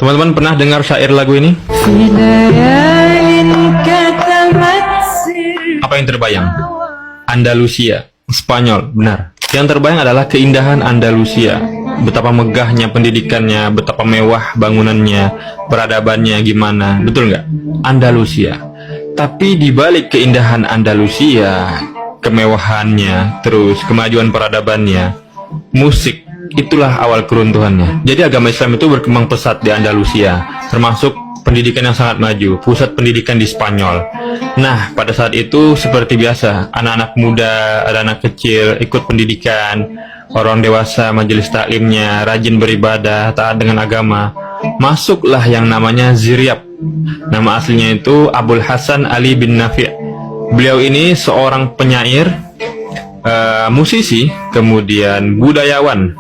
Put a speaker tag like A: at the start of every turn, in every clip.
A: Teman-teman pernah dengar syair lagu ini? Apa yang terbayang? Andalusia, Spanyol, benar. Yang terbayang adalah keindahan Andalusia. Betapa megahnya pendidikannya, betapa mewah bangunannya, peradabannya gimana, betul nggak? Andalusia. Tapi di balik keindahan Andalusia, kemewahannya, terus kemajuan peradabannya, musik, itulah awal keruntuhannya. Jadi agama Islam itu berkembang pesat di Andalusia, termasuk pendidikan yang sangat maju, pusat pendidikan di Spanyol. Nah, pada saat itu seperti biasa, anak-anak muda, anak-anak kecil ikut pendidikan, orang dewasa majelis taklimnya, rajin beribadah, taat dengan agama. Masuklah yang namanya Ziryab. Nama aslinya itu Abul Hasan Ali bin Nafi'. Beliau ini seorang penyair, musisi, kemudian budayawan,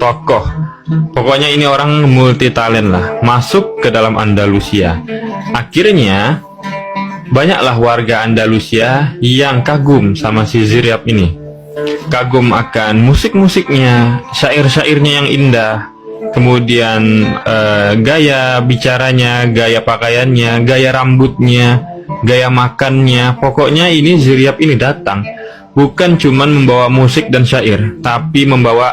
A: tokoh. Pokoknya ini orang multi talent lah, masuk ke dalam Andalusia. Akhirnya banyaklah warga Andalusia yang kagum sama si Ziryab ini. Kagum akan musik-musiknya, syair-syairnya yang indah, kemudian gaya bicaranya, gaya pakaiannya, gaya rambutnya, gaya makannya. Pokoknya ini Ziryab ini datang bukan cuman membawa musik dan syair, tapi membawa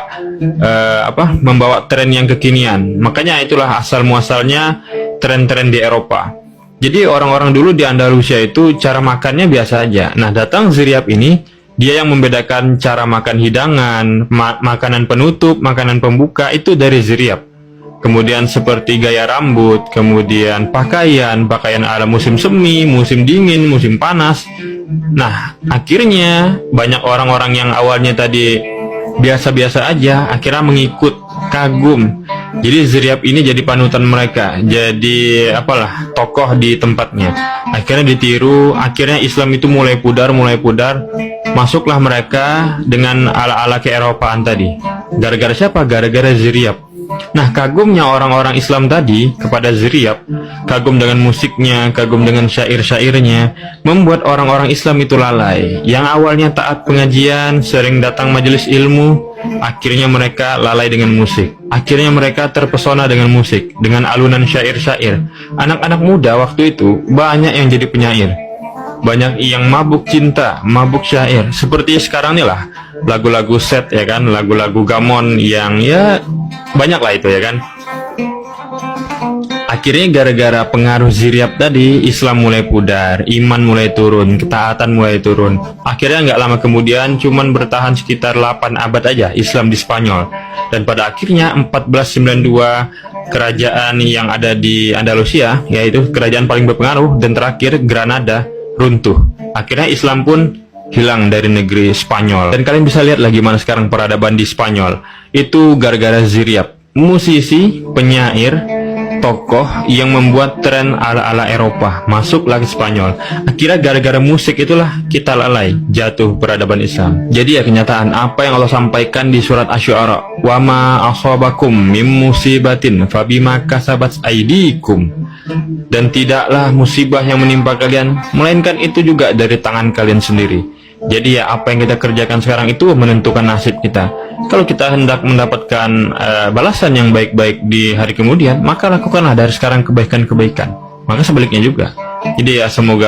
A: membawa tren yang kekinian. Makanya itulah asal muasalnya tren-tren di Eropa. Jadi orang-orang dulu di Andalusia itu cara makannya biasa aja. Nah, datang Ziryab ini, dia yang membedakan cara makan hidangan, makanan penutup, makanan pembuka itu dari Ziryab. Kemudian seperti gaya rambut, kemudian pakaian ala musim semi, musim dingin, musim panas. Nah, akhirnya banyak orang-orang yang awalnya tadi biasa-biasa aja, akhirnya mengikut, kagum. Jadi Ziryab ini jadi panutan mereka, jadi tokoh di tempatnya. Akhirnya ditiru, akhirnya Islam itu mulai pudar. Masuklah mereka dengan ala-ala ke-Eropaan tadi. Gara-gara siapa? Gara-gara Ziryab. Nah, kagumnya orang-orang Islam tadi kepada Ziryab, kagum dengan musiknya, kagum dengan syair-syairnya, membuat orang-orang Islam itu lalai. Yang awalnya taat pengajian, sering datang majelis ilmu, akhirnya mereka lalai dengan musik. Akhirnya mereka terpesona dengan musik, dengan alunan syair-syair. Anak-anak muda waktu itu banyak yang jadi penyair, banyak yang mabuk cinta, mabuk syair. Seperti sekarang nih lah, lagu-lagu set ya kan, lagu-lagu gamon yang ya banyak lah itu ya kan. Akhirnya gara-gara pengaruh Ziryab tadi, Islam mulai pudar, iman mulai turun, ketaatan mulai turun. Akhirnya nggak lama kemudian, cuman bertahan sekitar 8 abad aja Islam di Spanyol. Dan pada akhirnya 1492 kerajaan yang ada di Andalusia, yaitu kerajaan paling berpengaruh dan terakhir Granada, runtuh. Akhirnya Islam pun hilang dari negeri Spanyol. Dan kalian bisa lihat lah gimana sekarang peradaban di Spanyol. Itu gara-gara Ziryab, musisi, penyair, tokoh yang membuat tren ala-ala Eropa masuk lagi Spanyol. Akhirnya gara-gara musik itulah kita lalai, jatuh peradaban Islam. Jadi ya kenyataan apa yang Allah sampaikan di surat Asy-Syu'ara, wa ma asabakum mim musibatin fabima kasabat aydikum. Dan tidaklah musibah yang menimpa kalian, melainkan itu juga dari tangan kalian sendiri. Jadi ya apa yang kita kerjakan sekarang itu menentukan nasib kita. Kalau kita hendak mendapatkan balasan yang baik-baik di hari kemudian, maka lakukanlah dari sekarang kebaikan-kebaikan. Maka sebaliknya juga. Jadi ya semoga